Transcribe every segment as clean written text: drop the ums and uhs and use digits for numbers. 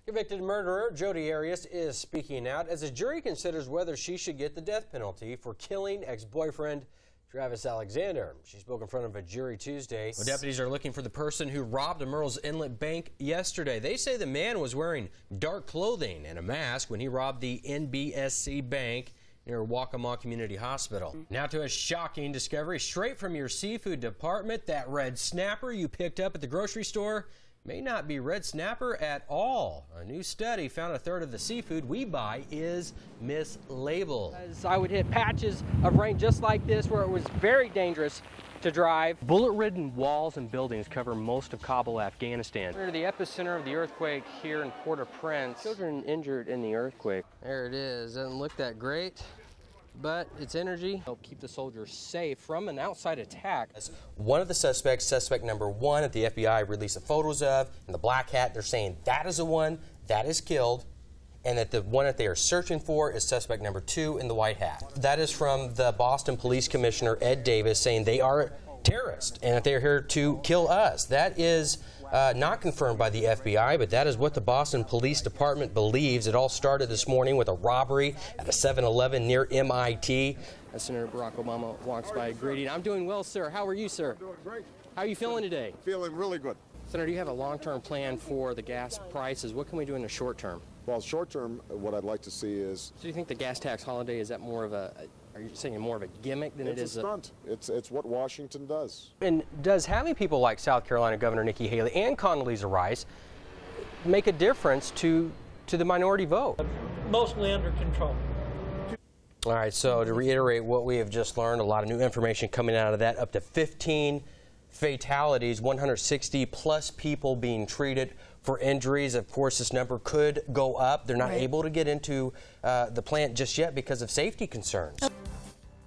Convicted murderer Jodi Arias is speaking out as a jury considers whether she should get the death penalty for killing ex-boyfriend Travis Alexander. She spoke in front of a jury Tuesday. Well, deputies are looking for the person who robbed a Murrells Inlet bank yesterday. They say the man was wearing dark clothing and a mask when he robbed the NBSC bank near Waccamaw Community Hospital. Now to a shocking discovery straight from your seafood department. That red snapper you picked up at the grocery store may not be red snapper at all. A new study found a third of the seafood we buy is mislabeled. As I would hit patches of rain just like this where it was very dangerous to drive. Bullet-ridden walls and buildings cover most of Kabul, Afghanistan. We're the epicenter of the earthquake here in Port-au-Prince. Children injured in the earthquake. There it is. Doesn't look that great, but it's energy. Help keep the soldiers safe from an outside attack. One of the suspects, suspect number 1 that the FBI released the photos of in the black hat, they're saying that is the one that is killed, and that the one that they are searching for is suspect number 2 in the white hat. That is from the Boston Police Commissioner Ed Davis saying they are terrorists and that they are here to kill us. That is not confirmed by the FBI, but that is what the Boston Police Department believes. It all started this morning with a robbery at a 7-Eleven near MIT. As Senator Barack Obama walks by greeting. I'm doing well, sir. How are you, sir? I'm doing great. How are you feeling today? Feeling really good. Senator, do you have a long-term plan for the gas prices? What can we do in the short term? Well, short term, what I'd like to see is... So do you think the gas tax holiday, is that more of a, are you saying more of a gimmick than it is a stunt? It's what Washington does. And does having people like South Carolina Governor Nikki Haley and Condoleezza Rice make a difference to the minority vote? Mostly under control. All right, so to reiterate what we have just learned, a lot of new information coming out of that, up to 15 fatalities, 160 plus people being treated for injuries. Of course, this number could go up. They're not able to get into the plant just yet because of safety concerns.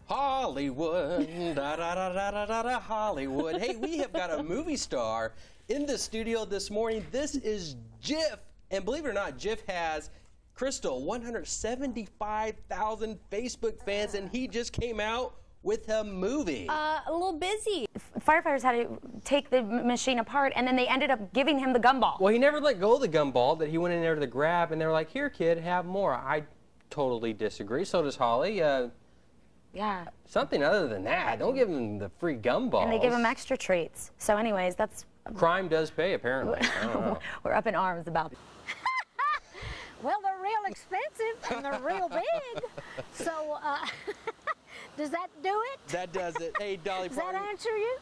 Hollywood, da, da, da, da, da, da, da, Hollywood. Hey, we have got a movie star in the studio this morning. This is Jif, and believe it or not, Jif has Crystal, 175,000 Facebook fans, and he just came out with a movie. A little busy. Firefighters had to take the machine apart, and then they ended up giving him the gumball. Well, he never let go of the gumball that he went in there to grab, and they're like, here, kid, have more. I totally disagree. So does Holly. Yeah. Something other than that. Don't give him the free gumballs. And they give him extra treats. So anyways, that's... Crime does pay, apparently. I don't know. We're up in arms about it. Well, they're real expensive, and they're real big. So, does that do it? That does it. Hey, Dolly Does Parton. that answer you?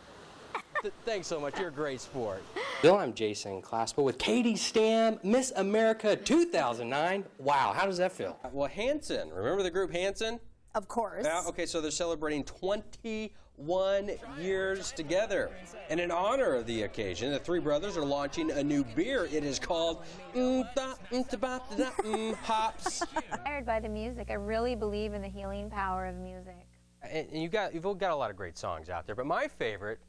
Thanks so much. You're a great sport. Bill, I'm Jason Claspell with Katie Stam, Miss America 2009. Wow, how does that feel? Well, Hanson. Remember the group Hanson? Of course. Yeah, okay, so they're celebrating 21 years together. And in honor of the occasion, the three brothers are launching a new beer. It is called Hops. Inspired by the music. I really believe in the healing power of music. And you've got a lot of great songs out there, but my favorite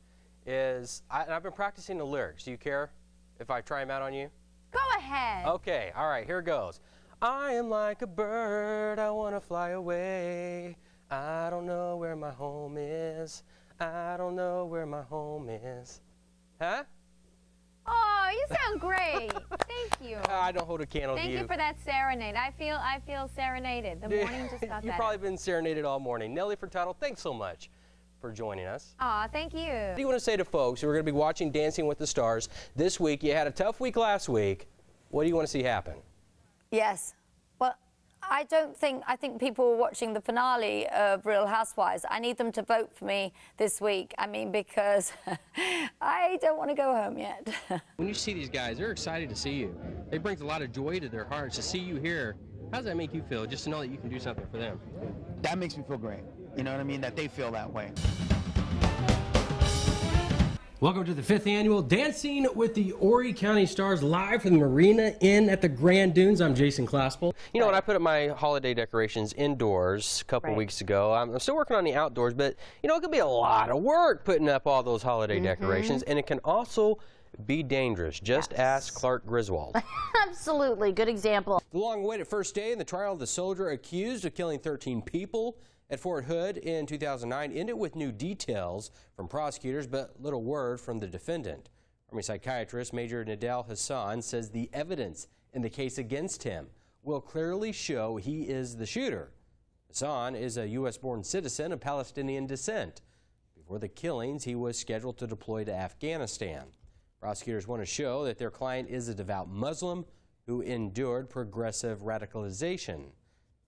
is, I've been practicing the lyrics. Do you care if I try them out on you? Go ahead. Okay, all right, here goes. I am like a bird, I want to fly away. I don't know where my home is. I don't know where my home is. Huh? Oh, you sound great. Thank you. I don't hold a candle to you. Thank you for that serenade. I feel serenaded. The morning just got better. You've probably been serenaded all morning. Nellie Furtado, thanks so much for joining us. Aw, thank you. What do you want to say to folks who are going to be watching Dancing with the Stars this week? You had a tough week last week. What do you want to see happen? Yes. Well, I think people were watching the finale of Real Housewives. I need them to vote for me this week. I mean, because I don't want to go home yet. When you see these guys, they're excited to see you. It brings a lot of joy to their hearts to see you here. How does that make you feel, just to know that you can do something for them? That makes me feel great. You know what I mean? That they feel that way. Welcome to the 5th annual Dancing with the Horry County Stars, live from the Marina Inn at the Grand Dunes. I'm Jason Claspell. You know, when I put up my holiday decorations indoors a couple weeks ago, I'm still working on the outdoors, but you know, it can be a lot of work putting up all those holiday decorations, and it can also be dangerous. Just ask Clark Griswold. Absolutely. Good example. The long-awaited first day in the trial of the soldier accused of killing 13 people at Fort Hood in 2009 ended with new details from prosecutors, but little word from the defendant. Army psychiatrist Major Nadal Hassan says the evidence in the case against him will clearly show he is the shooter. Hassan is a U.S.-born citizen of Palestinian descent. Before the killings, he was scheduled to deploy to Afghanistan. Prosecutors want to show that their client is a devout Muslim who endured progressive radicalization.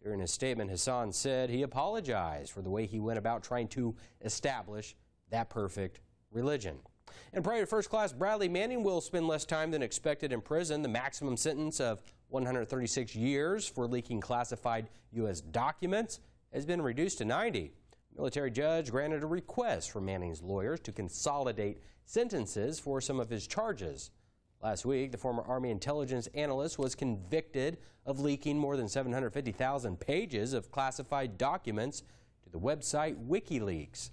During his statement, Hassan said he apologized for the way he went about trying to establish that perfect religion. And Private First Class Bradley Manning will spend less time than expected in prison. The maximum sentence of 136 years for leaking classified U.S. documents has been reduced to 90. A military judge granted a request from Manning's lawyers to consolidate sentences for some of his charges. Last week, the former Army intelligence analyst was convicted of leaking more than 750,000 pages of classified documents to the website WikiLeaks.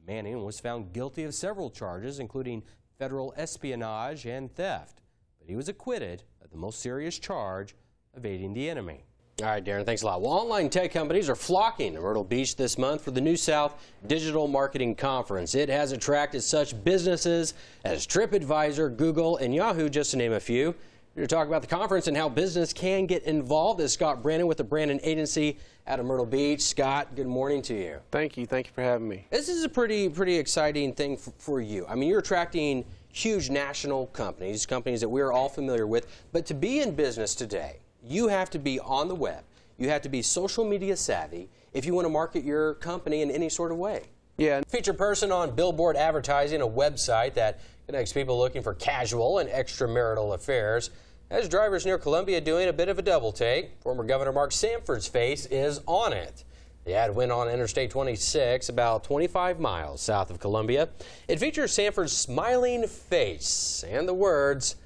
Manning was found guilty of several charges, including federal espionage and theft, but he was acquitted of the most serious charge of aiding the enemy. All right, Darren, thanks a lot. Well, online tech companies are flocking to Myrtle Beach this month for the New South Digital Marketing Conference. It has attracted such businesses as TripAdvisor, Google, and Yahoo, just to name a few. Here to talk about the conference and how business can get involved is Scott Brandon with the Brandon Agency out of Myrtle Beach. Scott, good morning to you. Thank you. Thank you for having me. This is a pretty exciting thing for you. I mean, you're attracting huge national companies that we're all familiar with, but to be in business today, you have to be on the web. You have to be social media savvy if you want to market your company in any sort of way. Yeah. Featured person on Billboard Advertising, a website that connects people looking for casual and extramarital affairs. As drivers near Columbia doing a bit of a double take, former Governor Mark Sanford's face is on it. The ad went on Interstate 26, about 25 miles south of Columbia. It features Sanford's smiling face and the words,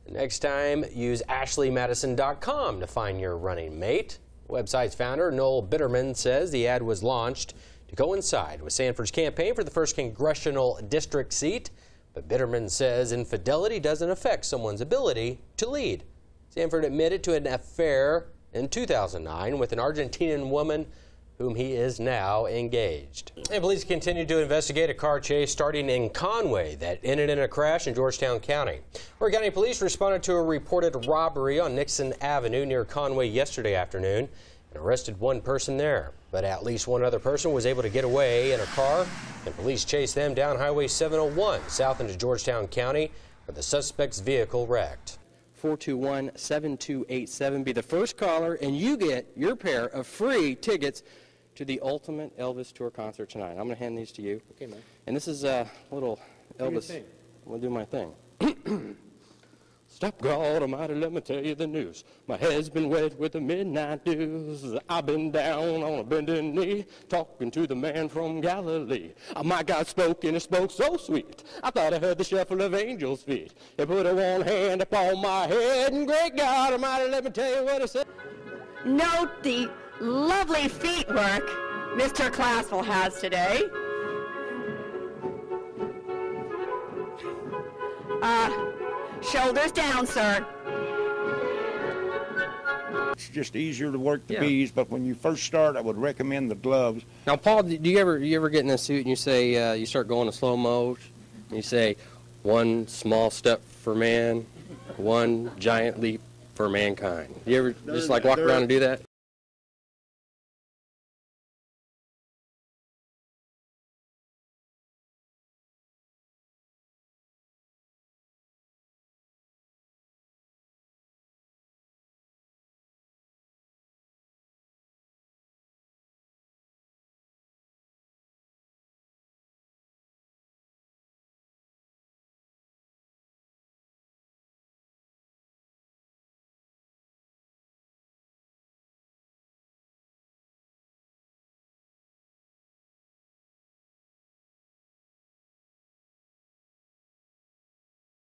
"Next time, use ashleymadison.com to find your running mate." The website's founder, Noel Bitterman, says the ad was launched to coincide with Sanford's campaign for the 1st congressional district seat. But Bitterman says infidelity doesn't affect someone's ability to lead. Sanford admitted to an affair in 2009 with an Argentinian woman whom he is now engaged. And police continue to investigate a car chase starting in Conway that ended in a crash in Georgetown County. Oregon County Police responded to a reported robbery on Nixon Avenue near Conway yesterday afternoon and arrested one person there. But at least one other person was able to get away in a car, and police chased them down Highway 701 south into Georgetown County, where the suspect's vehicle wrecked. 421-7287. Be the first caller, and you get your pair of free tickets to the Ultimate Elvis Tour concert tonight. I'm going to hand these to you. Okay, man. And this is a little Elvis. I'm going to do my thing. Stop, God Almighty, let me tell you the news. My head's been wet with the midnight dews. I've been down on a bending knee, talking to the man from Galilee. My God spoke, and he spoke so sweet. I thought I heard the shuffle of angels' feet. He put a one hand upon my head, and great God Almighty, let me tell you what he said. Note the lovely feet work Mr. Claspell has today. Shoulders down, sir. It's just easier to work the bees, but when you first start, I would recommend the gloves. Now, Paul, do you ever get in a suit and you say, you start going to slow mo, and you say, one small step for man, one giant leap for mankind? Do you ever just like walk around and do that?